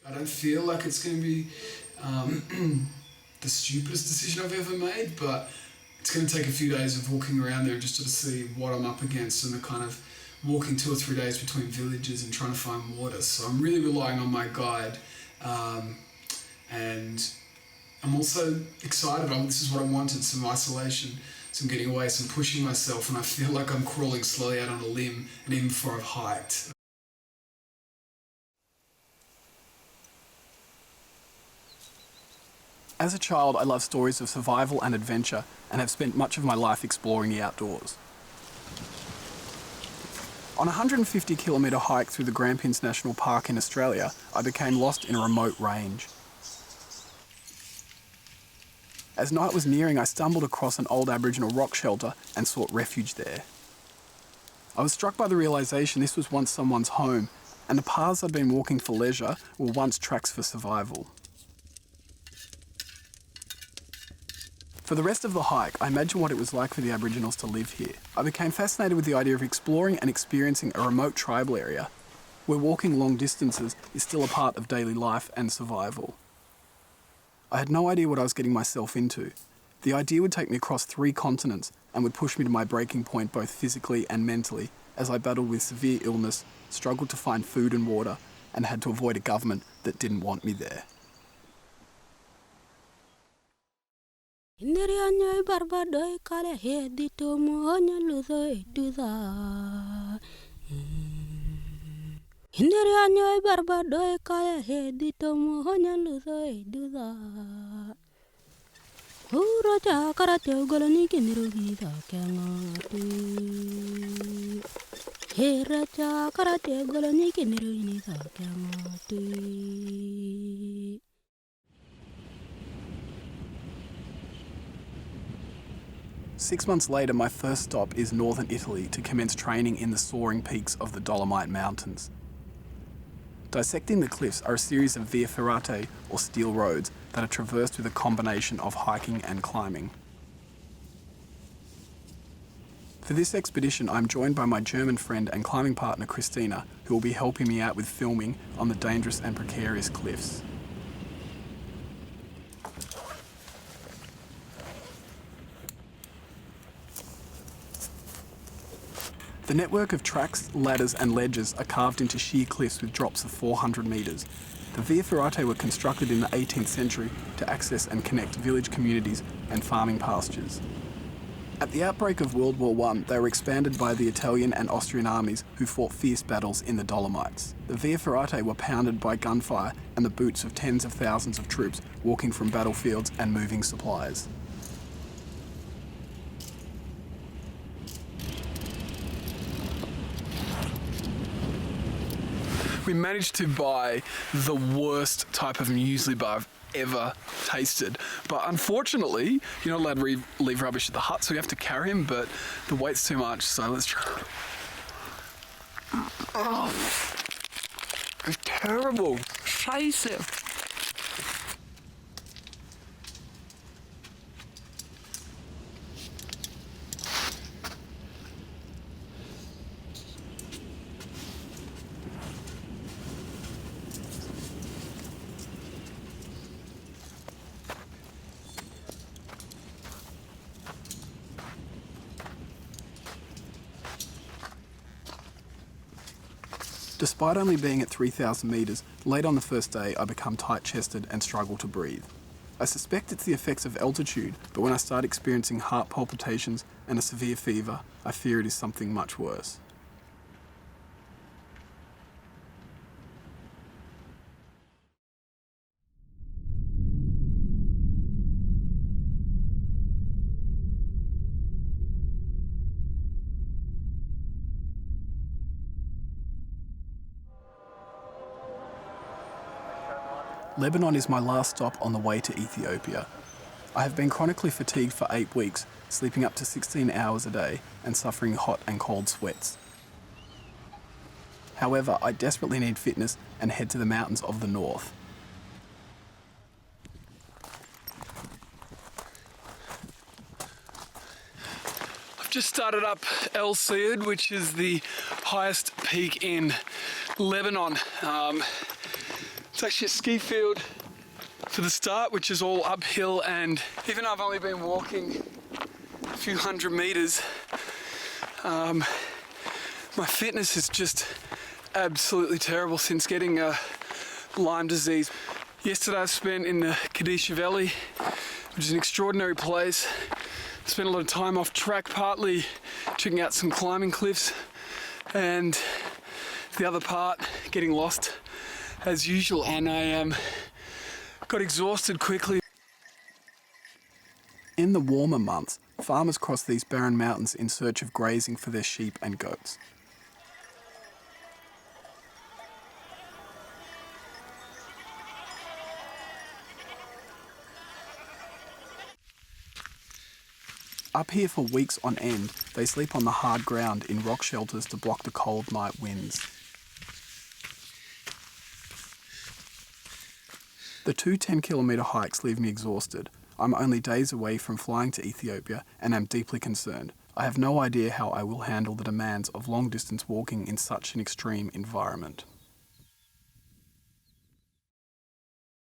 I don't feel like it's going to be the stupidest decision I've ever made, but it's going to take a few days of walking around there just to see what I'm up against, and the kind of walking 2 or 3 days between villages and trying to find water. So I'm really relying on my guide, and I'm also excited. This is what I wanted, some isolation, some getting away, some pushing myself, and I feel like I'm crawling slowly out on a limb, and even before I've hiked. As a child, I love stories of survival and adventure and have spent much of my life exploring the outdoors. On a 150-kilometre hike through the Grampians National Park in Australia, I became lost in a remote range. As night was nearing, I stumbled across an old Aboriginal rock shelter and sought refuge there. I was struck by the realisation this was once someone's home, and the paths I'd been walking for leisure were once tracks for survival. For the rest of the hike, I imagined what it was like for the Aboriginals to live here. I became fascinated with the idea of exploring and experiencing a remote tribal area where walking long distances is still a part of daily life and survival. I had no idea what I was getting myself into. The idea would take me across 3 continents and would push me to my breaking point both physically and mentally as I battled with severe illness, struggled to find food and water, and had to avoid a government that didn't want me there. Indirianya barbadoi kale hedi to mohonya luzoi duza. Indirianya barbadoi kale hedi to mohonya luzoi duza. Uraja karate golani kinirugi da kengati. Heraja karate golani kinirugi da kengati. 6 months later, my first stop is northern Italy to commence training in the soaring peaks of the Dolomite Mountains. Dissecting the cliffs are a series of via ferrate, or steel roads, that are traversed with a combination of hiking and climbing. For this expedition, I'm joined by my German friend and climbing partner Christina, who will be helping me out with filming on the dangerous and precarious cliffs. The network of tracks, ladders and ledges are carved into sheer cliffs with drops of 400 metres. The via ferrate were constructed in the 18th century to access and connect village communities and farming pastures. At the outbreak of World War I, they were expanded by the Italian and Austrian armies who fought fierce battles in the Dolomites. The via ferrate were pounded by gunfire and the boots of tens of thousands of troops walking from battlefields and moving supplies. We managed to buy the worst type of muesli bar I've ever tasted. But unfortunately, you're not allowed to leave rubbish at the hut, so we have to carry them, but the weight's too much, so let's try. Oh, it's terrible. Scheiße. Despite only being at 3,000 metres, late on the first day I become tight-chested and struggle to breathe. I suspect it's the effects of altitude, but when I start experiencing heart palpitations and a severe fever, I fear it is something much worse. Lebanon is my last stop on the way to Ethiopia. I have been chronically fatigued for 8 weeks, sleeping up to 16 hours a day and suffering hot and cold sweats. However, I desperately need fitness and head to the mountains of the north. I've just started up El Sayed, which is the highest peak in Lebanon. It's actually a ski field for the start, which is all uphill, and even though I've only been walking a few hundred meters, my fitness is just absolutely terrible since getting Lyme disease. Yesterday I spent in the Kadisha Valley, which is an extraordinary place. I spent a lot of time off track, partly checking out some climbing cliffs, and the other part getting lost as usual, and I got exhausted quickly. In the warmer months, farmers cross these barren mountains in search of grazing for their sheep and goats. Up here for weeks on end, they sleep on the hard ground in rock shelters to block the cold night winds. The two 10-kilometre hikes leave me exhausted. I'm only days away from flying to Ethiopia and am deeply concerned. I have no idea how I will handle the demands of long-distance walking in such an extreme environment.